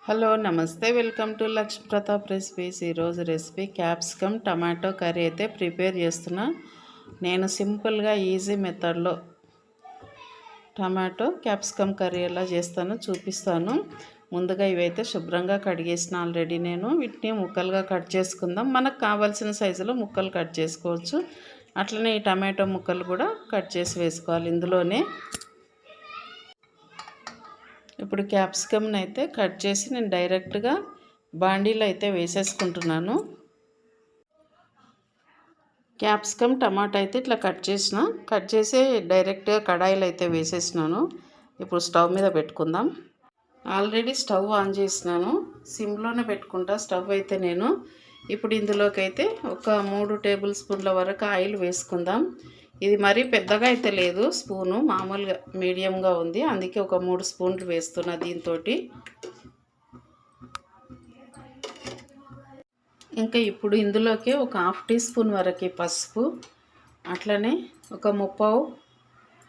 Hello నమస్తే, welcome to Lakshmi Pratap recipes. ఈరోజు recipe capsicum tomato curry అయితే ప్రిపేర్ చేస్తున్నా. నేను సింపుల్గా ఈజీ మెథడ్లో టమాటో క్యాప్సికమ్ కర్రీ ఎలా చేస్తానో చూపిస్తాను. ముందుగా ఇవైతే శుభ్రంగా కడిగేసిన ఆల్రెడీ. నేను వీటిని ముక్కలుగా కట్ చేసుకుందాం. మనకు కావాల్సిన సైజులో ముక్కలు కట్ చేసుకోవచ్చు. అట్లనే ఈ టమాటో ముక్కలు కూడా కట్ చేసి వేసుకోవాలి ఇందులోనే. ఇప్పుడు క్యాప్సికమ్ని అయితే కట్ చేసి నేను డైరెక్ట్గా బాండీలో అయితే వేసేసుకుంటున్నాను. క్యాప్సికమ్ టమాటా అయితే ఇట్లా కట్ చేసి డైరెక్ట్గా కడాయిలో అయితే వేసేసినాను. ఇప్పుడు స్టవ్ మీద పెట్టుకుందాం. ఆల్రెడీ స్టవ్ ఆన్ చేసినాను, సిమ్లోనే పెట్టుకుంటా స్టవ్ అయితే నేను. ఇప్పుడు ఇందులోకి అయితే ఒక 3 టేబుల్ స్పూన్ల వరకు ఆయిల్ వేసుకుందాం. ఇది మరీ పెద్దగా అయితే లేదు, స్పూను మామూలుగా మీడియంగా ఉంది, అందుకే ఒక 3 స్పూన్లు వేస్తున్నా దీంతో. ఇంకా ఇప్పుడు ఇందులోకి ఒక 1/2 టీ స్పూన్ వరకు పసుపు, అట్లనే ఒక 3/4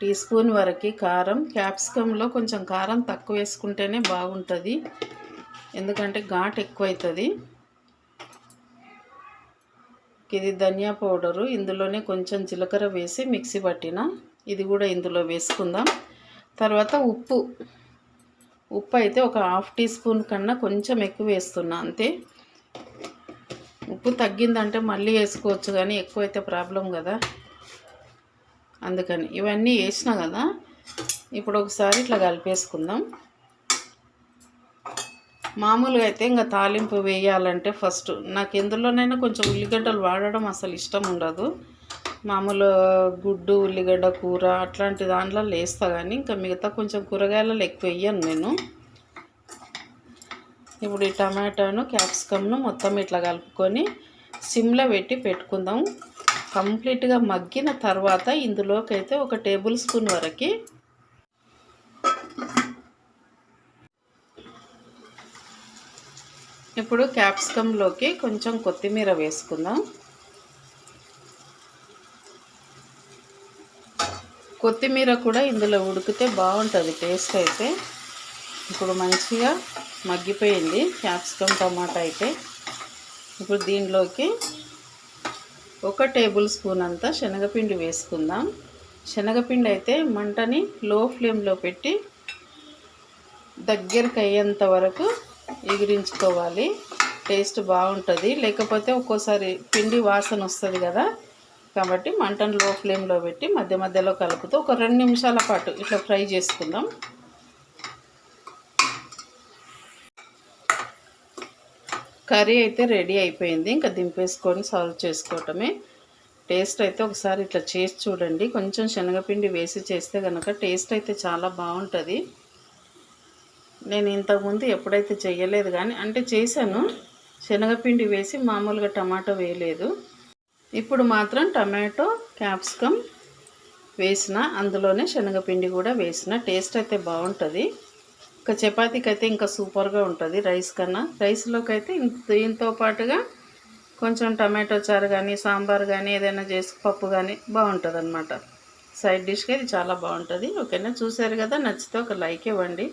టీ స్పూన్ వరకు కారం. క్యాప్సికంలో కొంచెం కారం తక్కువ వేసుకుంటేనే బాగుంటుంది, ఎందుకంటే ఘాటు ఎక్కువ అవుతుంది. ఇది ధనియా పౌడరు, ఇందులోనే కొంచెం జీలకర్ర వేసి మిక్సీ పట్టిన, ఇది కూడా ఇందులో వేసుకుందాం. తర్వాత ఉప్పు అయితే ఒక 1/2 టీ స్పూన్ కన్నా కొంచెం ఎక్కువ వేస్తున్నా అంతే. ఉప్పు తగ్గిందంటే మళ్ళీ వేసుకోవచ్చు, కానీ ఎక్కువైతే ప్రాబ్లం కదా, అందుకని ఇవన్నీ వేసినా కదా. ఇప్పుడు ఒకసారి ఇట్లా కలిపేసుకుందాం. మామూలుగా అయితే ఇంకా తాలింపు వేయాలంటే ఫస్ట్ నాకు ఎందులోనైనా కొంచెం ఉల్లిగడ్డలు వాడడం అసలు ఇష్టం ఉండదు. మామూలు గుడ్డు ఉల్లిగడ్డ కూర అట్లాంటి దాంట్లో వేస్తా, కానీ ఇంకా మిగతా కొంచెం కూరగాయలలో ఎక్కువ వేయను నేను. ఇప్పుడు ఈ టమాటాను క్యాప్సికమ్ను మొత్తం ఇట్లా కలుపుకొని సిమ్లో పెట్టుకుందాం. కంప్లీట్గా మగ్గిన తర్వాత ఇందులోకి అయితే ఒక టేబుల్ స్పూన్ వరకు ఇప్పుడు క్యాప్సికంలోకి కొంచెం కొత్తిమీర వేసుకుందాం. కొత్తిమీర కూడా ఇందులో ఉడికితే బాగుంటుంది టేస్ట్ అయితే. ఇప్పుడు మంచిగా మగ్గిపోయింది క్యాప్సికమ్ టమాటా అయితే. ఇప్పుడు దీనిలోకి ఒక టేబుల్ స్పూన్ అంతా శనగపిండి వేసుకుందాం. శనగపిండి అయితే మంటని లో ఫ్లేమ్లో పెట్టి దగ్గరికి అయ్యేంత వరకు ఎగిరించుకోవాలి, టేస్ట్ బాగుంటుంది. లేకపోతే ఒక్కోసారి పిండి వాసన వస్తుంది కదా, కాబట్టి మంటను లో ఫ్లేమ్లో పెట్టి మధ్య మధ్యలో కలుపుతూ ఒక 2 నిమిషాల పాటు ఇట్లా ఫ్రై చేసుకుందాం. కర్రీ అయితే రెడీ అయిపోయింది, ఇంకా దింపేసుకొని సర్వ్ చేసుకోవటమే. టేస్ట్ అయితే ఒకసారి ఇట్లా చేసి చూడండి. కొంచెం శనగపిండి వేసి చేస్తే కనుక టేస్ట్ అయితే చాలా బాగుంటుంది. నేను ఇంతకుముందు ఎప్పుడైతే చేయలేదు, కానీ అంటే చేశాను, శనగపిండి వేసి మామూలుగా టమాటో వేయలేదు. ఇప్పుడు మాత్రం టమాటో క్యాప్సికమ్ వేసిన, అందులోనే శనగపిండి కూడా వేసిన, టేస్ట్ అయితే బాగుంటుంది. ఇంకా చపాతీకి అయితే ఇంకా సూపర్గా ఉంటుంది రైస్ కన్నా. రైస్లోకి అయితే దీంతో పాటుగా కొంచెం టమాటో చారు కానీ సాంబార్ కానీ ఏదైనా చేసి పప్పు కానీ బాగుంటుంది అన్నమాట. సైడ్ డిష్గా ఇది చాలా బాగుంటుంది. ఓకేనా, చూసారు కదా, నచ్చితే ఒక లైక్ ఇవ్వండి.